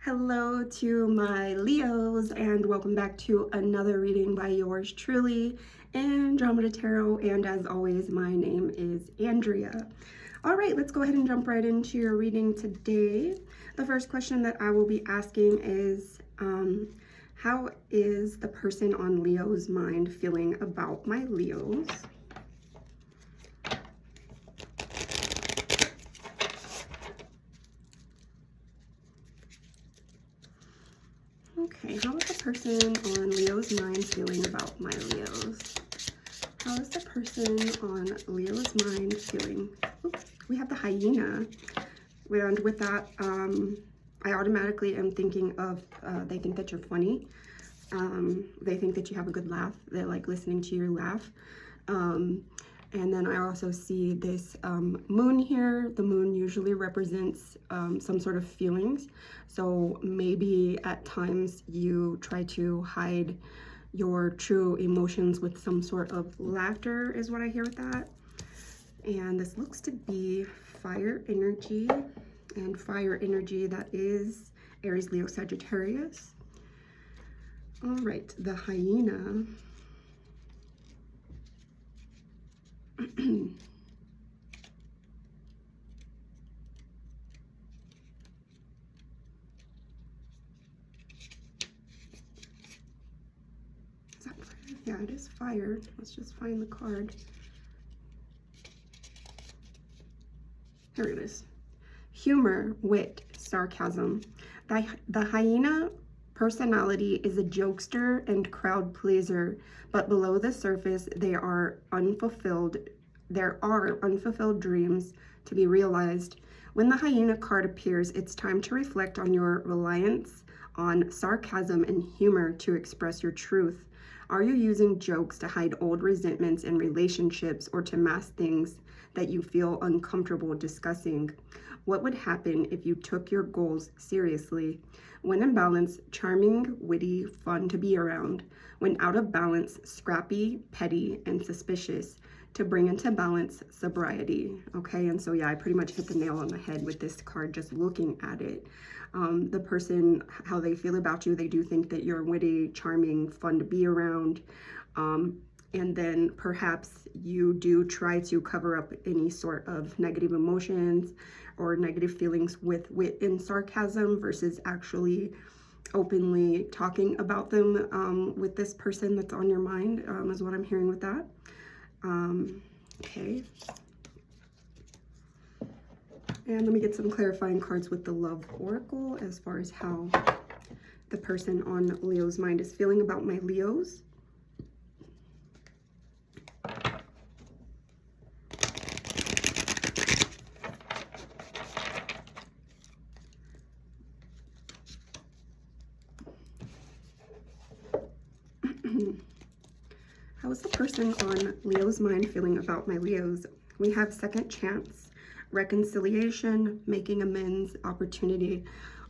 Hello to my Leos and welcome back to another reading by yours truly, Andromeda Tarot. And as always, my name is Andrea. All right, let's go ahead and jump right into your reading today. The first question that I will be asking is, how is the person on Leo's mind feeling about my Leos? Okay, how is the person on Leo's mind feeling about my Leos? How is the person on Leo's mind feeling? Oops, we have the hyena. And with that, I automatically am thinking of, they think that you're funny. They think that you have a good laugh. They like listening to your laugh. And then I also see this moon here. The moon usually represents some sort of feelings. So maybe at times you try to hide your true emotions with some sort of laughter is what I hear with that. And this looks to be fire energy. And fire energy, that is Aries, Leo, Sagittarius. All right, the hyena. Is that fire? Yeah, it is fire. Let's just find the card. Here it is. Humor, wit, sarcasm. The hyena personality is a jokester and crowd pleaser, but below the surface there are unfulfilled dreams to be realized. When the hyena card appears, it's time to reflect on your reliance on sarcasm and humor to express your truth. Are you using jokes to hide old resentments in relationships or to mask things that you feel uncomfortable discussing? What would happen if you took your goals seriously? When in balance, charming, witty, fun to be around. When out of balance, scrappy, petty, and suspicious. To bring into balance, sobriety. Okay, and so yeah, I pretty much hit the nail on the head with this card just looking at it. The person, how they feel about you, they do think that you're witty, charming, fun to be around. And then perhaps you do try to cover up any sort of negative emotions or negative feelings with wit and sarcasm versus actually openly talking about them with this person that's on your mind, is what I'm hearing with that. Okay. And let me get some clarifying cards with the Love Oracle as far as how the person on Leo's mind is feeling about my Leos. How is the person on Leo's mind feeling about my Leos? We have second chance, reconciliation, making amends, opportunity.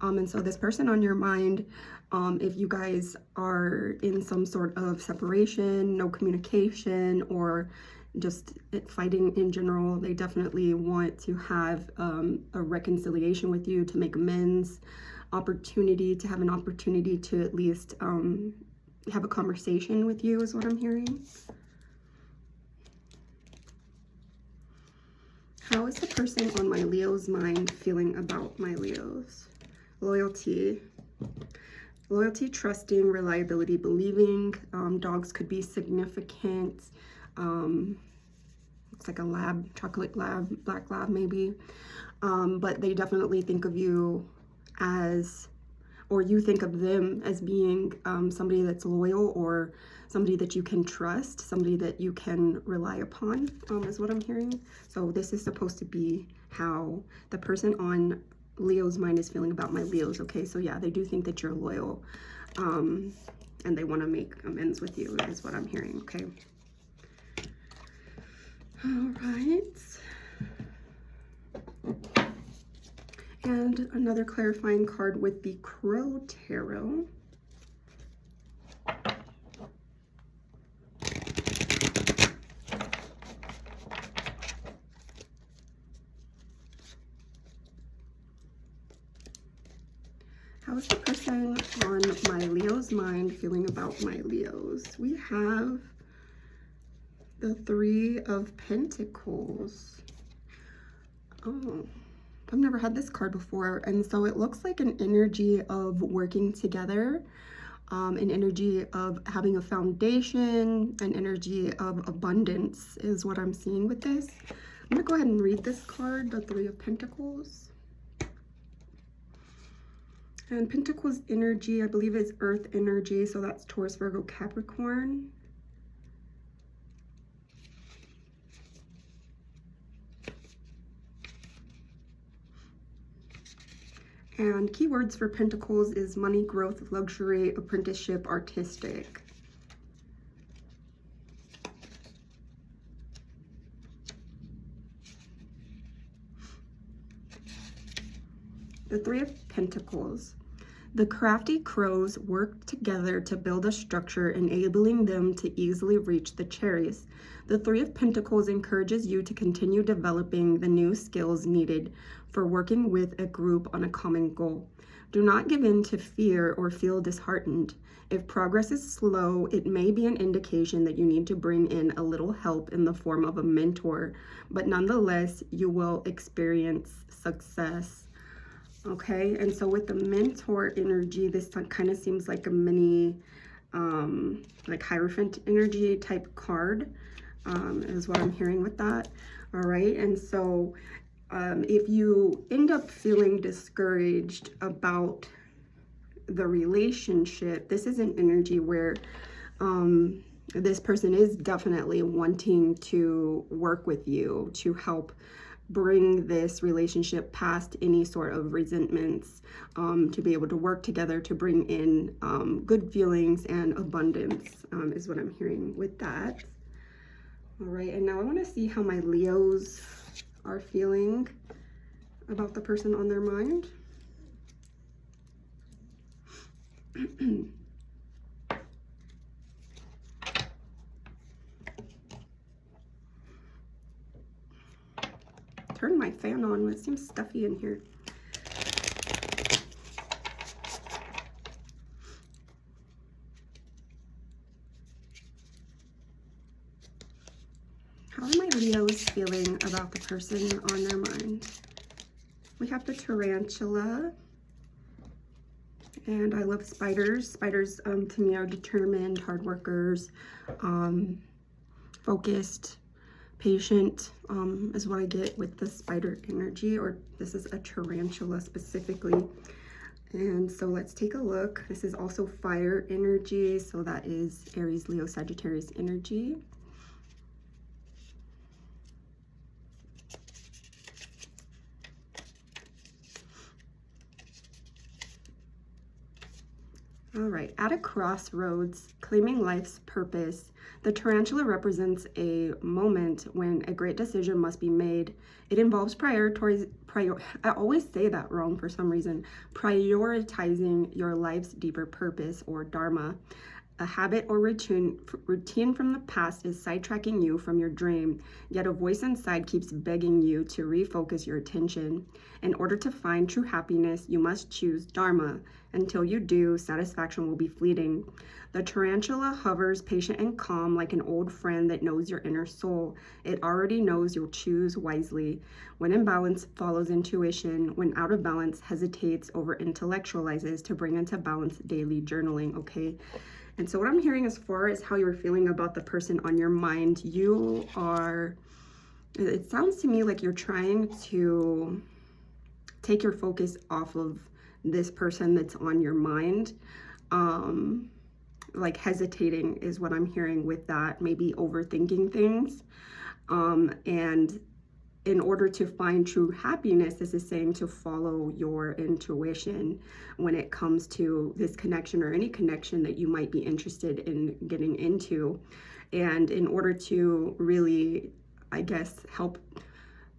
And so this person on your mind, if you guys are in some sort of separation, no communication, or just fighting in general, they definitely want to have a reconciliation with you, to make amends, opportunity, to have an opportunity to at least have a conversation with you is what I'm hearing. How is the person on my Leo's mind feeling about my Leos? Loyalty. Loyalty, trusting, reliability, believing. Dogs could be significant. Looks like a lab, chocolate lab, black lab maybe. But they definitely think of you as, or you think of them as being somebody that's loyal or somebody that you can trust, somebody that you can rely upon, is what I'm hearing. So this is supposed to be how the person on Leo's mind is feeling about my Leos, okay? So yeah, they do think that you're loyal, and they want to make amends with you is what I'm hearing, okay? All right. And another clarifying card with the Crow Tarot. How's the person on my Leo's mind feeling about my Leos? We have the Three of Pentacles. Oh, I've never had this card before. And so it looks like an energy of working together, an energy of having a foundation, an energy of abundance is what I'm seeing with this. I'm gonna go ahead and read this card, the Three of Pentacles. And Pentacles energy, I believe, is earth energy, so that's Taurus, Virgo, Capricorn. And keywords for Pentacles is money, growth, luxury, apprenticeship, artistic. The Three of Pentacles. The crafty crows work together to build a structure, enabling them to easily reach the cherries. The Three of Pentacles encourages you to continue developing the new skills needed for working with a group on a common goal. Do not give in to fear or feel disheartened. If progress is slow, it may be an indication that you need to bring in a little help in the form of a mentor, but nonetheless, you will experience success. Okay, and so with the mentor energy, this kind of seems like a mini, like Hierophant energy type card, is what I'm hearing with that. All right, and so if you end up feeling discouraged about the relationship, this is an energy where this person is definitely wanting to work with you to help bring this relationship past any sort of resentments, to be able to work together to bring in good feelings and abundance, is what I'm hearing with that. All right, and now I want to see how my Leos are feeling about the person on their mind. Turn my fan on. It seems stuffy in here. How are my Leos feeling about the person on their mind? We have the tarantula. And I love spiders. Spiders, to me, are determined, hard workers, focused, patient, is what I get with the spider energy, or this is a tarantula specifically. And so let's take a look. This is also fire energy, so that is Aries, Leo, Sagittarius energy. All right, at a crossroads, claiming life's purpose, the tarantula represents a moment when a great decision must be made. It involves I always say that wrong for some reason, prioritizing your life's deeper purpose or dharma. A habit or routine from the past is sidetracking you from your dream, yet a voice inside keeps begging you to refocus your attention. In order to find true happiness, you must choose dharma. Until you do, satisfaction will be fleeting. The tarantula hovers patient and calm like an old friend that knows your inner soul. It already knows you'll choose wisely. When in balance, follows intuition. When out of balance, hesitates, over intellectualizes. To bring into balance, daily journaling, okay? And so what I'm hearing as far as how you're feeling about the person on your mind, you are, it sounds to me like you're trying to take your focus off of this person that's on your mind. Like hesitating is what I'm hearing with that, maybe overthinking things. And in order to find true happiness, this is saying to follow your intuition when it comes to this connection or any connection that you might be interested in getting into. And in order to really, I guess, help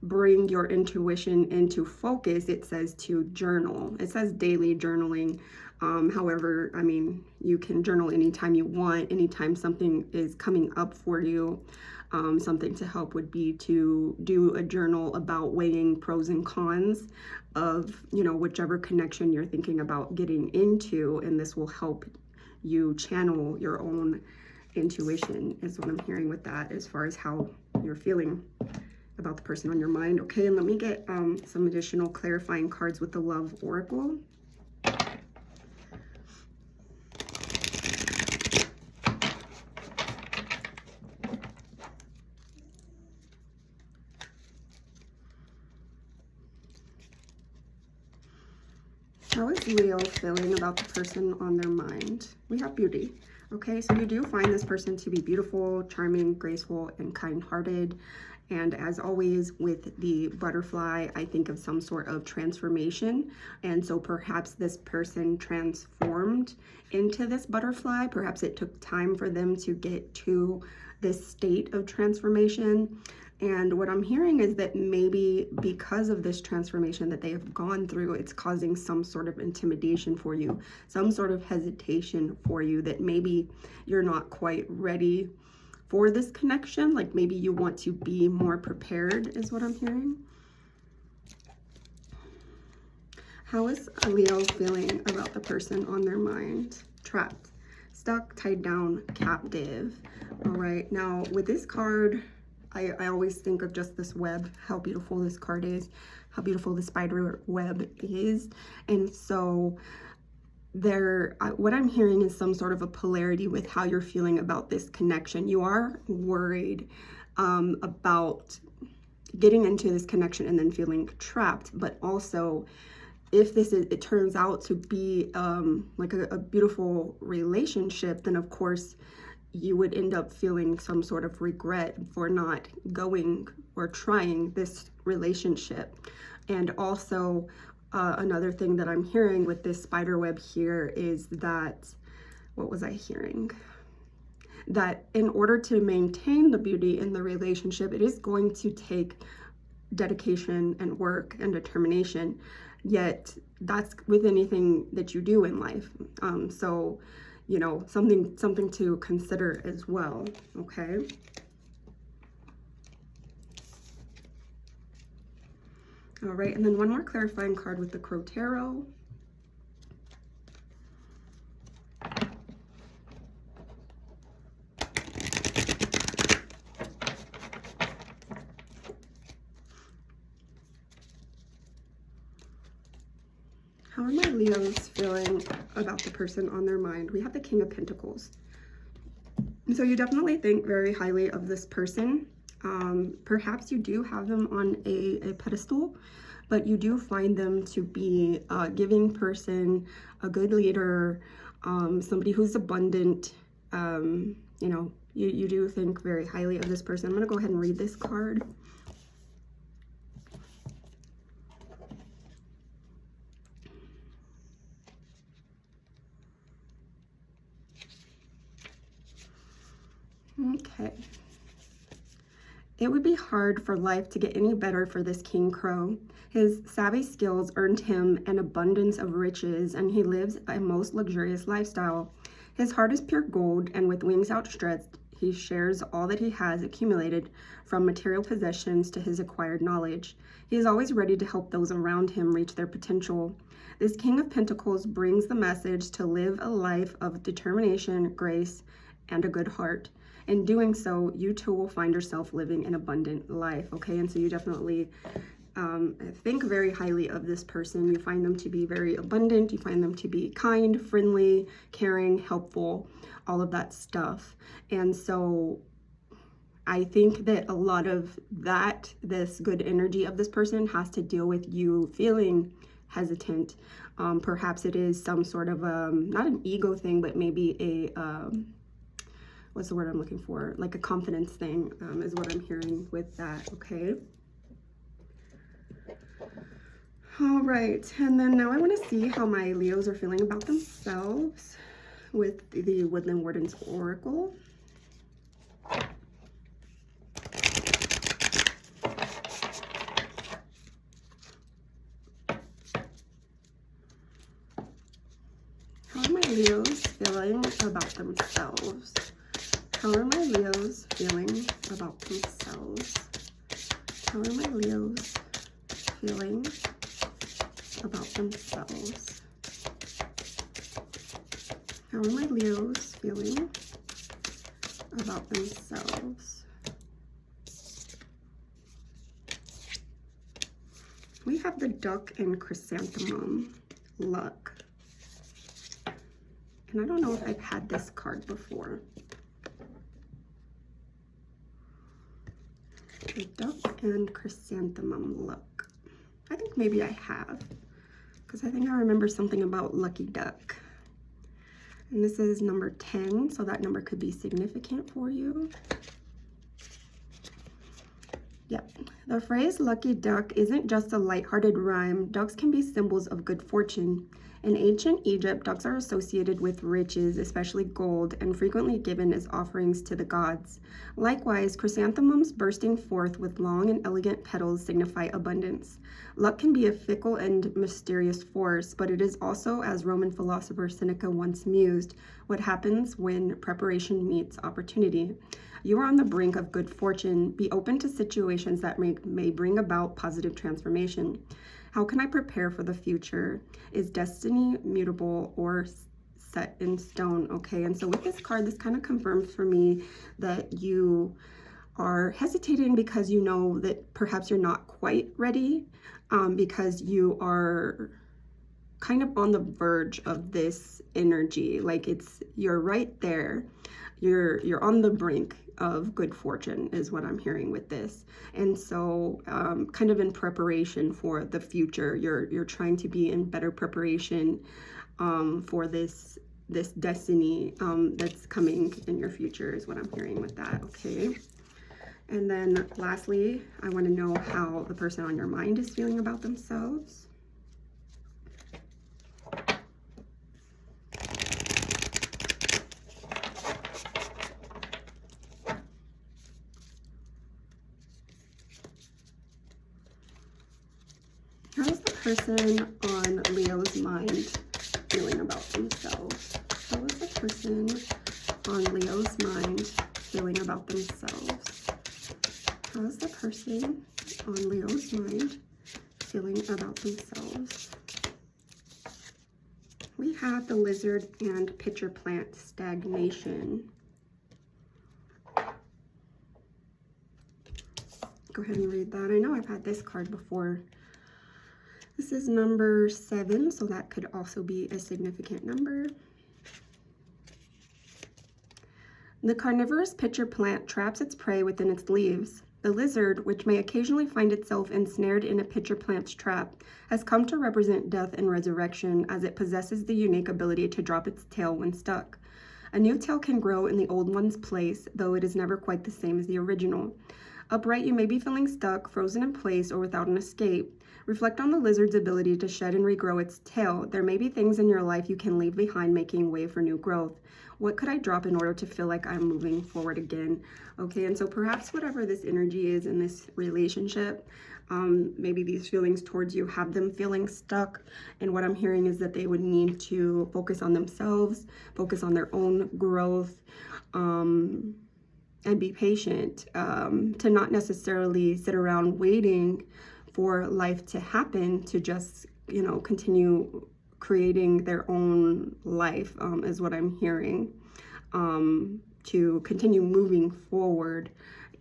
bring your intuition into focus, it says to journal. It says daily journaling. However, I mean, you can journal anytime you want, anytime something is coming up for you. Something to help would be to do a journal about weighing pros and cons of, you know, whichever connection you're thinking about getting into, and this will help you channel your own intuition, is what I'm hearing with that, as far as how you're feeling about the person on your mind. Okay, and let me get some additional clarifying cards with the Love Oracle. How is Leo feeling about the person on their mind? We have beauty. Okay, so you do find this person to be beautiful, charming, graceful, and kind-hearted. And as always with the butterfly, I think of some sort of transformation. And so perhaps this person transformed into this butterfly. Perhaps it took time for them to get to this state of transformation. And what I'm hearing is that maybe because of this transformation that they have gone through, it's causing some sort of intimidation for you, some sort of hesitation for you, that maybe you're not quite ready for this connection. Like maybe you want to be more prepared, is what I'm hearing. How is Leo feeling about the person on their mind? Trapped, stuck, tied down, captive. All right, now with this card, I always think of just this web, how beautiful this card is, how beautiful the spider web is. And so what I'm hearing is some sort of a polarity with how you're feeling about this connection. You are worried about getting into this connection and then feeling trapped, but also if it turns out to be like a beautiful relationship, then of course you would end up feeling some sort of regret for not going or trying this relationship. And also another thing that I'm hearing with this spider web here is that, what was I hearing? That in order to maintain the beauty in the relationship, it is going to take dedication and work and determination. Yet that's with anything that you do in life. So, you know, something to consider as well, okay? All right, and then one more clarifying card with the Crow Tarot. How are my Leos feeling about the person on their mind? We have the King of Pentacles. So you definitely think very highly of this person. Perhaps you do have them on a pedestal, but you do find them to be a giving person, a good leader, somebody who's abundant. You know, you do think very highly of this person. I'm going to go ahead and read this card. Okay. It would be hard for life to get any better for this King Crow. His savvy skills earned him an abundance of riches, and he lives a most luxurious lifestyle. His heart is pure gold, and with wings outstretched, he shares all that he has accumulated, from material possessions to his acquired knowledge. He is always ready to help those around him reach their potential. This King of Pentacles brings the message to live a life of determination, grace, and a good heart. In doing so, you too will find yourself living an abundant life, okay? And so you definitely think very highly of this person. You find them to be very abundant. You find them to be kind, friendly, caring, helpful, all of that stuff. And so I think that a lot of that, this good energy of this person, has to deal with you feeling hesitant. Perhaps it is some sort of, not an ego thing, but maybe a, what's the word I'm looking for? Like a confidence thing is what I'm hearing with that, okay? All right, and then now I want to see how my Leos are feeling about themselves with the Woodland Warden's Oracle. How are my Leos feeling about themselves? How are my Leos feeling about themselves? How are my Leos feeling about themselves? How are my Leos feeling about themselves? We have the Duck and Chrysanthemum, Luck. And I don't know if I've had this card before. The Duck and Chrysanthemum, Luck. I think maybe I have, because I think I remember something about Lucky Duck. And this is number 10, so that number could be significant for you. Yep. The phrase lucky duck isn't just a lighthearted rhyme. Ducks can be symbols of good fortune. In ancient Egypt, ducks are associated with riches, especially gold, and frequently given as offerings to the gods. Likewise, chrysanthemums bursting forth with long and elegant petals signify abundance. Luck can be a fickle and mysterious force, but it is also, as Roman philosopher Seneca once mused, what happens when preparation meets opportunity. You are on the brink of good fortune. Be open to situations that may bring about positive transformation. How can I prepare for the future? Is destiny mutable or set in stone? Okay, and so with this card, this kind of confirms for me that you are hesitating because you know that perhaps you're not quite ready, because you are kind of on the verge of this energy. Like you're right there. You're on the brink of good fortune is what I'm hearing with this. And so kind of in preparation for the future, you're trying to be in better preparation for this destiny that's coming in your future is what I'm hearing with that. Okay. And then lastly, I want to know how the person on your mind is feeling about themselves. How's the person on Leo's mind feeling about themselves? How is the person on Leo's mind feeling about themselves? How is the person on Leo's mind feeling about themselves? We have the Lizard and Pitcher Plant, Stagnation. Go ahead and read that. I know I've had this card before. This is number 7, so that could also be a significant number. The carnivorous pitcher plant traps its prey within its leaves. The lizard, which may occasionally find itself ensnared in a pitcher plant's trap, has come to represent death and resurrection, as it possesses the unique ability to drop its tail when stuck. A new tail can grow in the old one's place, though it is never quite the same as the original. Upright, you may be feeling stuck, frozen in place, or without an escape. Reflect on the lizard's ability to shed and regrow its tail. There may be things in your life you can leave behind, making way for new growth. What could I drop in order to feel like I'm moving forward again? Okay, and so perhaps whatever this energy is in this relationship, maybe these feelings towards you have them feeling stuck. And what I'm hearing is that they would need to focus on themselves, focus on their own growth, and be patient, to not necessarily sit around waiting for life to happen, to just, continue creating their own life, is what I'm hearing, to continue moving forward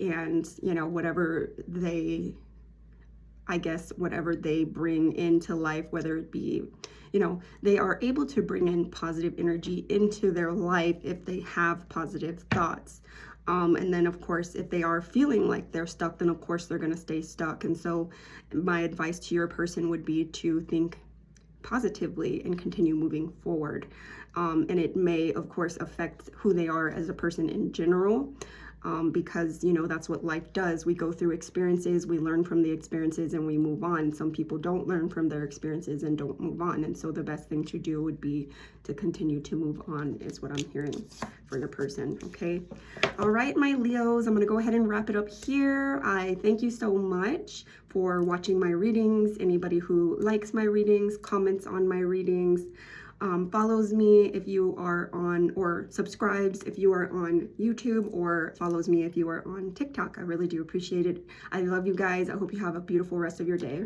and, whatever they bring into life, whether it be, they are able to bring in positive energy into their life if they have positive thoughts. And then, of course, if they are feeling like they're stuck, then of course they're going to stay stuck. And so my advice to your person would be to think positively and continue moving forward. And it may, of course, affect who they are as a person in general, because, that's what life does. We go through experiences, we learn from the experiences, and we move on. Some people don't learn from their experiences and don't move on. And so the best thing to do would be to continue to move on, is what I'm hearing for your person. Okay. All right, my Leos, I'm going to go ahead and wrap it up here. I thank you so much for watching my readings. Anybody who likes my readings, comments on my readings, follows me if you are on, or subscribes if you are on YouTube, or follows me if you are on TikTok. I really do appreciate it. I love you guys. I hope you have a beautiful rest of your day.